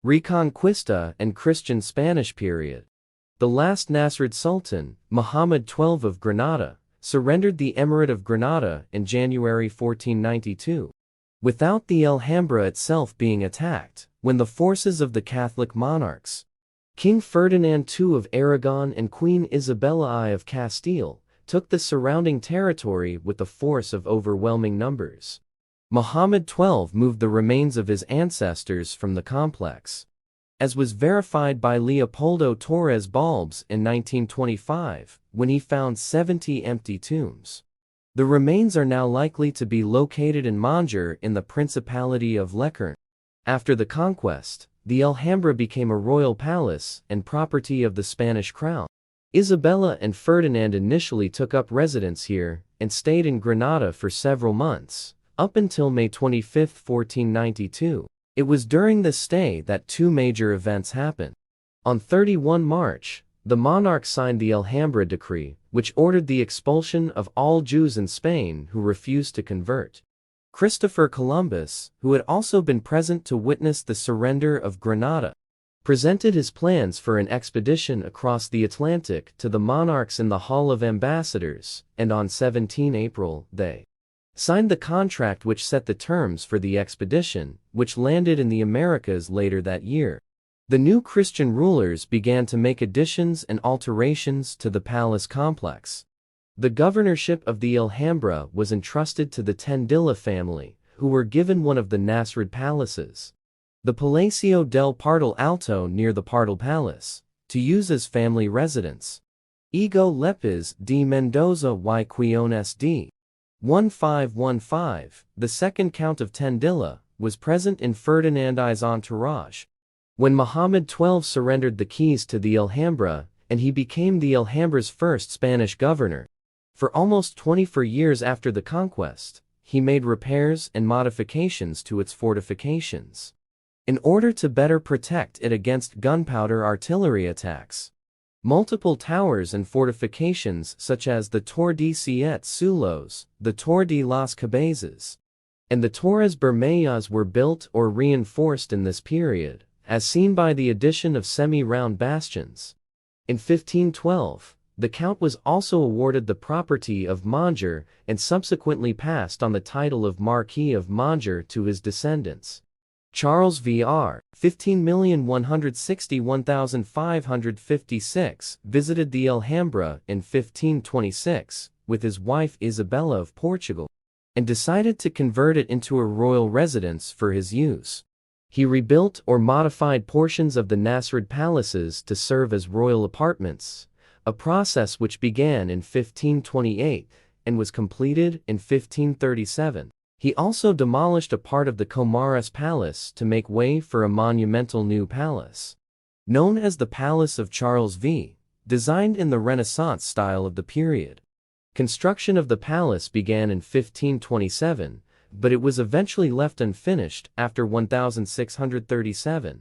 Reconquista and Christian Spanish period. The last Nasrid Sultan, Muhammad XII of Granada, surrendered the Emirate of Granada in January 1492. Without the Alhambra itself being attacked, when the forces of the Catholic monarchs, King Ferdinand II of Aragon and Queen Isabella I of Castile, took the surrounding territory with a force of overwhelming numbers. Muhammad XII moved the remains of his ancestors from the complex, as was verified by Leopoldo Torres Balbs in 1925, when he found 70 empty tombs. The remains are now likely to be located in Monjar in the Principality of Lecern. After the conquest, the Alhambra became a royal palace and property of the Spanish crown. Isabella and Ferdinand initially took up residence here and stayed in Granada for several months, up until May 25, 1492. It was during this stay that two major events happened. On 31 March, the monarch signed the Alhambra Decree, which ordered the expulsion of all Jews in Spain who refused to convert. Christopher Columbus, who had also been present to witness the surrender of Granada, presented his plans for an expedition across the Atlantic to the monarchs in the Hall of Ambassadors, and on 17 April, they signed the contract which set the terms for the expedition, which landed in the Americas later that year. The new Christian rulers began to make additions and alterations to the palace complex. The governorship of the Alhambra was entrusted to the Tendilla family, who were given one of the Nasrid palaces, the Palacio del Pardal Alto near the Pardal Palace, to use as family residence. Ego Lepes de Mendoza y Quiones d. 1515, the second Count of Tendilla, was present in Ferdinand I's entourage when Muhammad XII surrendered the keys to the Alhambra, and he became the Alhambra's first Spanish governor. For almost 24 years after the conquest, he made repairs and modifications to its fortifications in order to better protect it against gunpowder artillery attacks. Multiple towers and fortifications such as the Torre de Siete Sulos, the Torre de las Cabezas, and the Torres Bermellas were built or reinforced in this period, as seen by the addition of semi-round bastions. In 1512, the Count was also awarded the property of Monjar and subsequently passed on the title of Marquis of Monjar to his descendants. Charles Vr. 15,161,556 visited the Alhambra in 1526 with his wife Isabella of Portugal and decided to convert it into a royal residence for his use. He rebuilt or modified portions of the Nasrid palaces to serve as royal apartments, a process which began in 1528 and was completed in 1537. He also demolished a part of the Comares Palace to make way for a monumental new palace, known as the Palace of Charles V, designed in the Renaissance style of the period. Construction of the palace began in 1527, but it was eventually left unfinished after 1637.